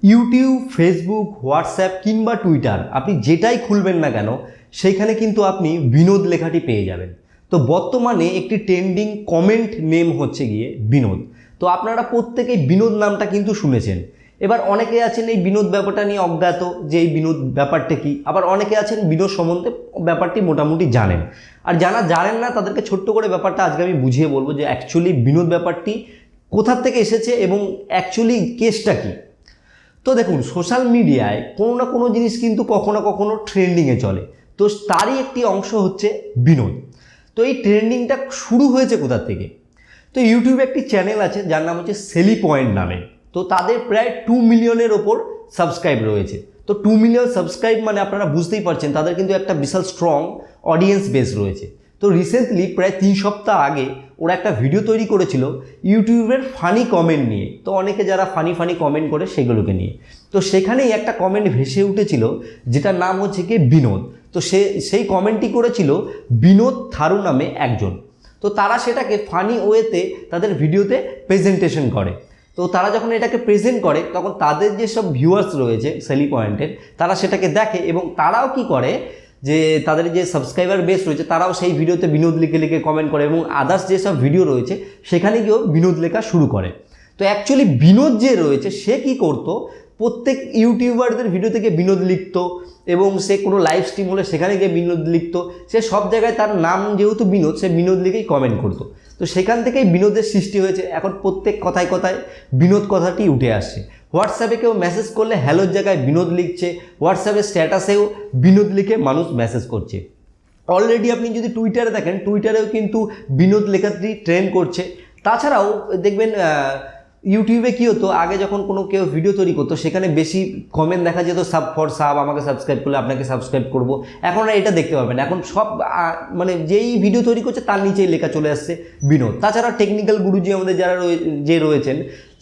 YouTube, Facebook, WhatsApp কিংবা Twitter আপনি যেটাই খুলবেন না কেন সেইখানে কিন্তু আপনি বিনোদ লেখাটি পেয়ে যাবেন। তো বর্তমানে একটি ট্রেন্ডিং কমেন্ট নেম হচ্ছে গিয়ে বিনোদ। তো আপনারা প্রত্যেকেই বিনোদ নামটা কিন্তু শুনেছেন। এবার অনেকে আছেন এই বিনোদ ব্যাপারটা নিয়ে অজ্ঞাত যে এই বিনোদ ব্যাপারটা কি, আবার অনেকে আছেন বিনোদ সম্বন্ধে ব্যাপারটি মোটামুটি জানেন। আর যারা জানেন না তাদেরকে ছোট্ট করে ব্যাপারটা আজকে আমি বুঝিয়ে বলবো যে অ্যাকচুয়ালি বিনোদ ব্যাপারটি কোথার থেকে এসেছে এবং অ্যাকচুয়ালি কেসটা কী। তো দেখুন, সোশ্যাল মিডিয়ায় কোনো না কোনো জিনিস কিন্তু কখনো কখনো ট্রেন্ডিংয়ে চলে, তো তারই একটি অংশ হচ্ছে বিনোদ। তো এই ট্রেন্ডিংটা শুরু হয়েছে কোথা থেকে? তো ইউটিউবে একটি চ্যানেল আছে যার নাম হচ্ছে সেলি পয়েন্ট নামে। তো তাদের প্রায় 2 মিলিয়নের ওপর সাবস্ক্রাইব রয়েছে। তো 2 মিলিয়ন সাবস্ক্রাইব মানে আপনারা বুঝতেই পারছেন তাদের কিন্তু একটা বিশাল স্ট্রং অডিয়েন্স বেস রয়েছে। তো রিসেন্টলি প্রায় 3 সপ্তাহ আগে ওরা একটা ভিডিও তৈরি করেছিল ইউটিউবের ফানি কমেন্ট নিয়ে। তো অনেকে যারা ফানি কমেন্ট করে সেগুলোকে নিয়ে, তো সেখানেই একটা কমেন্ট ভেসে উঠেছিল যেটার নাম হচ্ছে কি বিনোদ। তো সেই কমেন্টটি করেছিল বিনোদ থারু নামে একজন। তো তারা সেটাকে ফানি ওয়েতে তাদের ভিডিওতে প্রেজেন্টেশন করে। তো তারা যখন এটাকে প্রেজেন্ট করে তখন তাদের যেসব ভিউয়ার্স রয়েছে সেলি পয়েন্টের, তারা সেটাকে দেখে এবং তারাও কি করে যে তাদের যে সাবস্ক্রাইবার বেস রয়েছে তারাও সেই ভিডিওতে বিনোদ লিখে লিখে কমেন্ট করে এবং আদার্স যেসব ভিডিও রয়েছে সেখানে গিয়েও বিনোদ লেখা শুরু করে। তো অ্যাকচুয়ালি বিনোদ যে রয়েছে সে কি করতো, প্রত্যেক ইউটিউবারদের ভিডিও থেকে বিনোদ লিখতো এবং সে কোনো লাইভ স্ট্রিম হলে সেখানে গিয়ে বিনোদ লিখতো। সে সব জায়গায় তার নাম যেহেতু বিনোদ, সে বিনোদ লিখেই কমেন্ট করতো। তো সেখান থেকেই বিনোদের সৃষ্টি হয়েছে। এখন প্রত্যেক কথায় কথায় বিনোদ কথাটি উঠে আসছে। হোয়াটসঅ্যাপে কেউ মেসেজ করলে হ্যালোর জায়গায় বিনোদ লিখছে, হোয়াটসঅ্যাপের স্ট্যাটাসেও বিনোদ লিখে মানুষ মেসেজ করছে। অলরেডি আপনি যদি টুইটারে দেখেন, টুইটারেও কিন্তু বিনোদ লেখাটি ট্রেন্ড করছে। তাছাড়াও দেখবেন ইউটিউবে কী হতো, আগে যখন কোনো কেউ ভিডিও তৈরি করতো সেখানে বেশি কমেন্ট দেখা যেত সাব ফর সাব, আমাকে সাবস্ক্রাইব করলে আপনাকে সাবস্ক্রাইব করব। এখন আর এটা দেখতে পাবেন, এখন সব মানে যেই ভিডিও তৈরি করছে তার নিচেই লেখা চলে আসছে বিনোদ। তাছাড়া টেকনিক্যাল গুরুজি আমাদের যারা রয়েছেন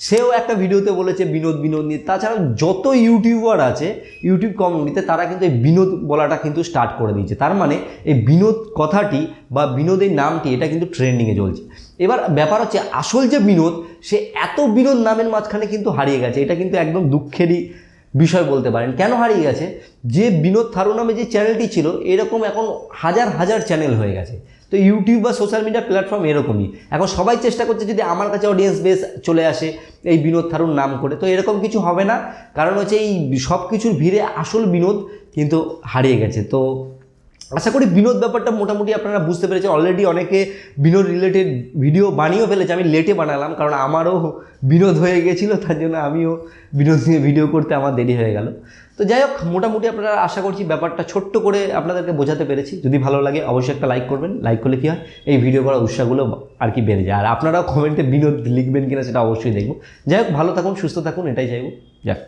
সেও একটা ভিডিওতে বলেছে বিনোদ নিয়ে। তাছাড়া যত ইউটিউবার আছে ইউটিউব কমিউনিটিতে তারা কিন্তু এই বিনোদ বলাটা কিন্তু স্টার্ট করে দিয়েছে। তার মানে এই বিনোদ কথাটি বা বিনোদের নামটি এটা কিন্তু ট্রেন্ডিংয়ে চলছে। এবার ব্যাপার হচ্ছে আসল যে বিনোদ সে এত বিনোদ নামের মাঝখানে কিন্তু হারিয়ে গেছে। এটা কিন্তু একদম দুঃখেরই বিষয় বলতে পারেন। কেন হারিয়ে গেছে? যে বিনোদ থারু নামে যে চ্যানেলটি ছিল এরকম এখন হাজার হাজার চ্যানেল হয়ে গেছে। তো ইউটিউব বা সোশ্যাল মিডিয়া প্ল্যাটফর্ম এরকমই, এখন সবাই চেষ্টা করছে যদি আমার কাছে অডিয়েন্স বেস চলে আসে এই বিনোদ থারুর নাম করে। তো এরকম কিছু হবে না, কারণ হচ্ছে এই সব কিছুর ভিড়ে আসল বিনোদ কিন্তু হারিয়ে গেছে। তো আশা করি বিনোদ ব্যাপারটা মোটামুটি আপনারা বুঝতে পেরেছেন। অলরেডি অনেকে বিনোদ রিলেটেড ভিডিও বানিয়েও ফেলেছে, আমি লেটে বানালাম কারণ আমারও বিনোদ হয়ে গেছিলো, তার জন্য আমিও বিনোদ নিয়ে ভিডিও করতে আমার দেরি হয়ে গেল। তো যাই হোক, মোটামুটি আপনারা আশা করছি ব্যাপারটা ছোট্ট করে আপনাদেরকে বোঝাতে পেরেছি। যদি ভালো লাগে অবশ্যই একটা লাইক করবেন। লাইক করলে কী হয়, এই ভিডিও করার উৎসাহগুলো আর কি বেড়ে যায়। আর আপনারাও কমেন্টে বিনোদ লিখবেন কিনা সেটা অবশ্যই দেখব। যাই হোক, ভালো থাকুন, সুস্থ থাকুন, এটাই চাইব। যাক।